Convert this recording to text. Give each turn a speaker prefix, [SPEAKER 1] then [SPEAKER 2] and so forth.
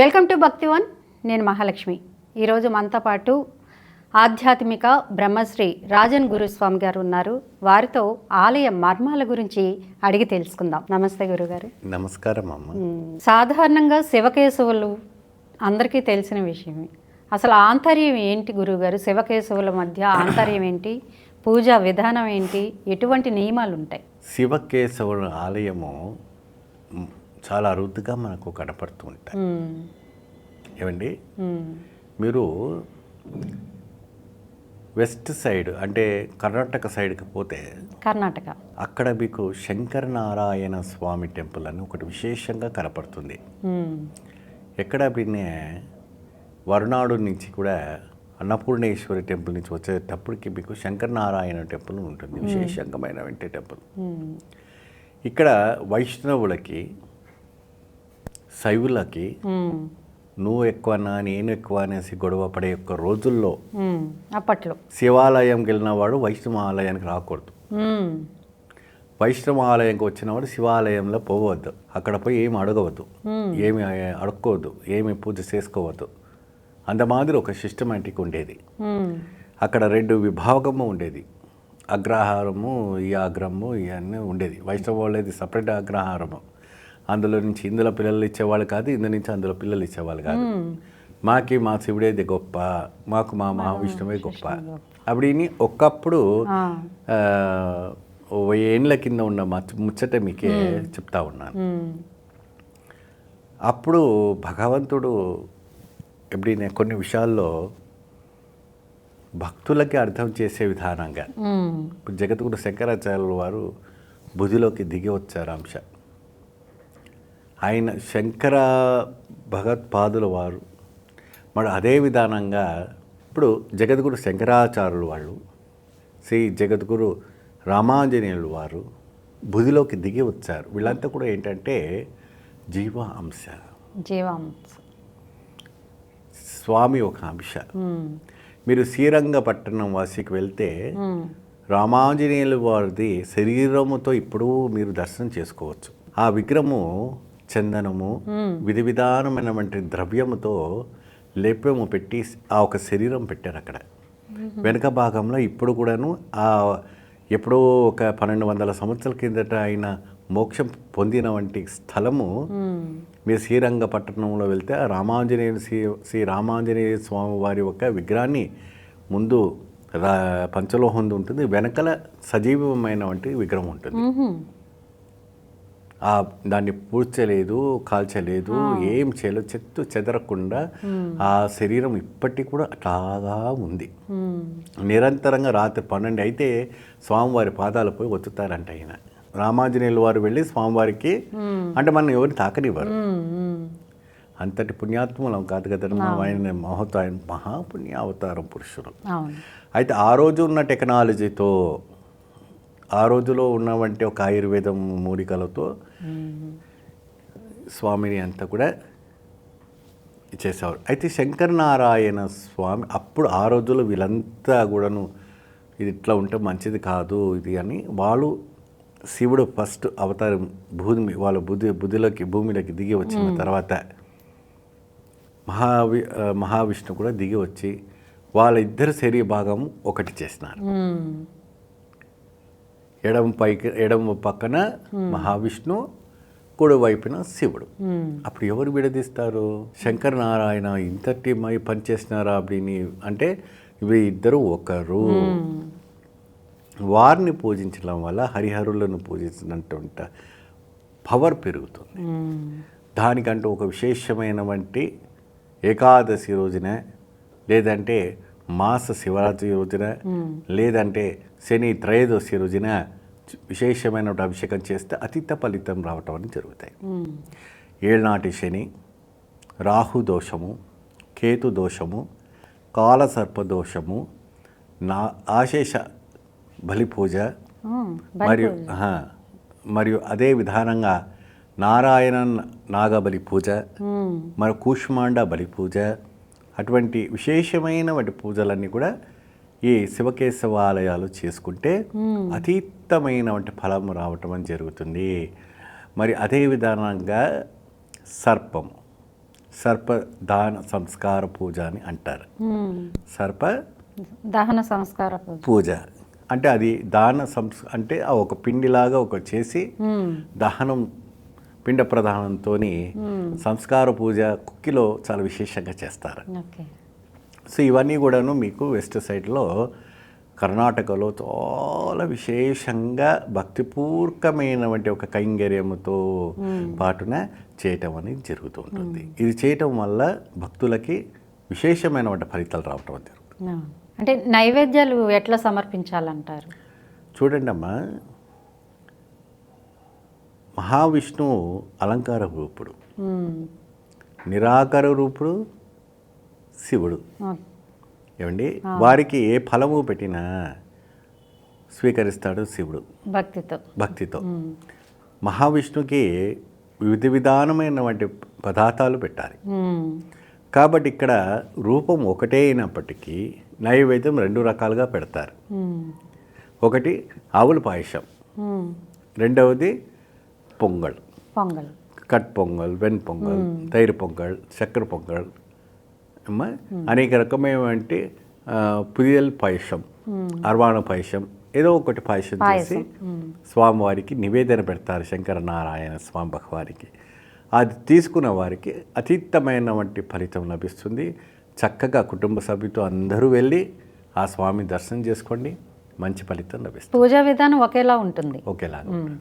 [SPEAKER 1] Welcome to Bhaktivan. నేను మహాలక్ష్మి. ఈరోజు మనతో పాటు ఆధ్యాత్మిక బ్రహ్మశ్రీ రాజన్ గురుస్వామి గారు ఉన్నారు. వారితో ఆలయ మర్మాల గురించి అడిగి తెలుసుకుందాం. నమస్తే గురుగారు.
[SPEAKER 2] నమస్కారం అమ్మ.
[SPEAKER 1] సాధారణంగా శివకేశవులు అందరికీ తెలిసిన విషయమే. అసలు ఆంతర్యం ఏంటి గురుగారు? శివకేశవుల మధ్య ఆంతర్యం ఏంటి? పూజా విధానం ఏంటి? ఎటువంటి నియమాలు ఉంటాయి?
[SPEAKER 2] శివకేశవుల ఆలయము చాలా అరుదుగా మనకు కనపడుతూ ఉంటాయి. ఏమండి, మీరు వెస్ట్ సైడ్ అంటే కర్ణాటక సైడ్కి పోతే అక్కడ మీకు శంకరనారాయణ స్వామి టెంపుల్ అని ఒకటి విశేషంగా కనపడుతుంది. ఎక్కడ వినే వరుణాడు నుంచి కూడా అన్నపూర్ణేశ్వరి టెంపుల్ నుంచి వచ్చేటప్పటికి మీకు శంకరనారాయణ టెంపుల్ ఉంటుంది. విశేషంగమైన టెంపుల్. ఇక్కడ వైష్ణవులకి శైవులకి నువ్వు ఎక్కువనా నేను ఎక్కువ అనేసి గొడవ పడే యొక్క రోజుల్లో
[SPEAKER 1] అప్పట్లో
[SPEAKER 2] శివాలయంకి వెళ్ళినవాడు వైష్ణవ ఆలయానికి రాకూడదు. వైష్ణవ ఆలయంకి వచ్చినవాడు శివాలయంలో పోవద్దు. అక్కడ పోయి ఏమి అడగవద్దు, ఏమి అడుక్కోవద్దు, ఏమి పూజ చేసుకోవద్దు. అంత మాదిరి ఒక సిస్టమేటిక్ ఉండేది. అక్కడ 2 విభాగము ఉండేది. అగ్రహారము, ఈ అగ్రము ఇవన్నీ ఉండేది. వైష్ణవ వాళ్ళది సపరేట్ అగ్రహారము. అందులో నుంచి ఇందులో పిల్లలు ఇచ్చేవాళ్ళు కాదు, ఇందులో నుంచి అందులో పిల్లలు ఇచ్చేవాళ్ళు కాదు. మా శివుడేది గొప్ప, మాకు మా మహావిష్ణువే గొప్ప. అప్పుడిని ఒకప్పుడు 1000 ఏళ్ళ కింద ఉన్న ముచ్చట మీకే చెప్తా ఉన్నాను. అప్పుడు భగవంతుడు ఎప్పుడైనా కొన్ని విషయాల్లో భక్తులకి అర్థం చేసే విధానంగా ఇప్పుడు జగద్గురు శంకరాచార్యుల వారు బుధిలోకి దిగి వచ్చారు అంశ. ఆయన శంకర భగవత్పాదుల వారు మరి అదే విధానంగా ఇప్పుడు జగద్గురు శంకరాచార్యులు వాళ్ళు, శ్రీ జగద్గురు రామాంజనేయులు వారు బుధిలోకి దిగి వచ్చారు. వీళ్ళంతా కూడా ఏంటంటే జీవాంశ, స్వామి ఒక అంశ. మీరు శ్రీరంగపట్టణం వాసికి వెళ్తే రామాంజనేయుల వారిది శరీరముతో ఇప్పుడు మీరు దర్శనం చేసుకోవచ్చు. ఆ విగ్రహము చందనము విధి విధానమైనటువంటి ద్రవ్యముతో లేప్యము పెట్టి ఆ ఒక శరీరం పెట్టారు అక్కడ. వెనుక భాగంలో ఇప్పుడు కూడాను ఆ ఎప్పుడో ఒక 1200 సంవత్సరాల కిందట ఆయన మోక్షం పొందిన వంటి స్థలము మీరు శ్రీరంగపట్టణంలో వెళ్తే ఆ రామాంజనేయులు శ్రీ రామాంజనేయ స్వామి వారి యొక్క విగ్రహాన్ని ముందు పంచలోహంది ఉంటుంది, వెనకల సజీవమైన వంటి విగ్రహం ఉంటుంది. దాన్ని పూడ్చలేదు, కాల్చలేదు, ఏం చేయలేదు, చెట్టు చెదరకుండా ఆ శరీరం ఇప్పటికీ కూడా అట్లాగా ఉంది. నిరంతరంగా రాత్రి 12 అయితే స్వామివారి పాదాలు పోయి ఒత్తుతారంట ఆయన. రామాంజనేయుల వారు వెళ్ళి స్వామివారికి అంటే మనం ఎవరిని తాకనివ్వరు. అంతటి పుణ్యాత్మలం కాదు కదా ఆయన మహాపుణ్య అవతారం పురుషుడు. అయితే ఆ రోజు ఉన్న టెక్నాలజీతో, ఆ రోజులో ఉన్నవంటి ఒక ఆయుర్వేదం మూలికలతో స్వామిని అంతా కూడా చేసేవారు. అయితే శంకరనారాయణ స్వామి అప్పుడు ఆ రోజుల్లో వీళ్ళంతా కూడాను ఇది ఇట్లా ఉంటే మంచిది కాదు ఇది అని వాళ్ళు శివుడు ఫస్ట్ అవతారం వాళ్ళ భూమిలోకి దిగి వచ్చిన తర్వాత మహావిష్ణు కూడా దిగి వచ్చి వాళ్ళ ఇద్దరు శరీర భాగం ఒకటి చేసినారు. ఎడమ పక్కన మహావిష్ణు, కుడి వైపున శివుడు. అప్పుడు ఎవరు విడదీస్తారు? శంకరనారాయణ ఇంతటి పని చేసినారా అప్పుడిని అంటే ఇవి ఇద్దరు ఒకరు. వారిని పూజించడం వల్ల హరిహరులను పూజించినటువంటి పవర్ పెరుగుతుంది. దానికంటూ ఒక విశేషమైనటువంటి ఏకాదశి రోజున, లేదంటే మాస శివరాత్రి రోజున, లేదంటే శని త్రయోదశి రోజున విశేషమైన అభిషేకం చేస్తే అతీత ఫలితం రావటం అని జరుగుతాయి. ఏళ్ళనాటి శని, రాహు దోషము, కేతు దోషము, కాలసర్పదోషము, ఆశేష బలి పూజ, మరియు అదే విధానంగా నారాయణ నాగబలి పూజ, మరి కూష్మాండ బలి పూజ, అటువంటి విశేషమైన వాటి పూజలన్నీ కూడా ఈ శివకేశవాలయాలు చేసుకుంటే అతీతమైనటువంటి ఫలం రావటం అని జరుగుతుంది. మరి అదే విధానంగా సర్పము, సర్పదాన సంస్కార పూజ అని అంటారు. సర్ప
[SPEAKER 1] దహన సంస్కార పూజ.
[SPEAKER 2] పూజ అంటే అది దాన అంటే ఆ ఒక పిండిలాగా ఒక చేసి దహనం పిండ ప్రధానంతో సంస్కార పూజ కుక్కిలో చాలా విశేషంగా చేస్తారు.
[SPEAKER 1] ఓకే.
[SPEAKER 2] సో ఇవన్నీ కూడాను మీకు వెస్ట్ సైడ్లో కర్ణాటకలో చాలా విశేషంగా భక్తిపూర్వకమైనటువంటి ఒక కైంకర్యముతో పాటున చేయటం అనేది జరుగుతూ ఉంటుంది. ఇది చేయటం వల్ల భక్తులకి విశేషమైనటువంటి ఫలితాలు రావటం జరుగుతుంది.
[SPEAKER 1] అంటే నైవేద్యాలు ఎట్లా సమర్పించాలంటారు?
[SPEAKER 2] చూడండి అమ్మా, మహావిష్ణువు అలంకార రూపుడు, నిరాకార రూపుడు శివుడు. ఏమండి, వారికి ఏ ఫలము పెట్టినా స్వీకరిస్తాడు శివుడు భక్తితో. మహావిష్ణువుకి విధానమైనటువంటి పదార్థాలు పెట్టాలి. కాబట్టి ఇక్కడ రూపం ఒకటే అయినప్పటికీ నైవేద్యం 2 రకాలుగా పెడతారు. ఒకటి ఆవుల పాయసం, రెండవది పొంగల్, కట్ పొంగల్, వెన్ పొంగల్, తైరు పొంగల్, చక్కెర పొంగల్, అనేక రకమైనటువంటి పుదియల్ పాయసం, అర్వాణ పాయసం, ఏదో ఒకటి పాయసం చేసి స్వామివారికి నివేదన పెడతారు. శంకరనారాయణ స్వామి భగవానికి అది తీసుకున్న వారికి అతీతమైనటువంటి ఫలితం లభిస్తుంది. చక్కగా కుటుంబ సభ్యులతో అందరూ వెళ్ళి ఆ స్వామి దర్శనం చేసుకోండి, మంచి ఫలితం లభిస్తుంది.
[SPEAKER 1] పూజా విధానం ఒకేలా ఉంటుంది.
[SPEAKER 2] ఒకేలాగా ఉంటుంది.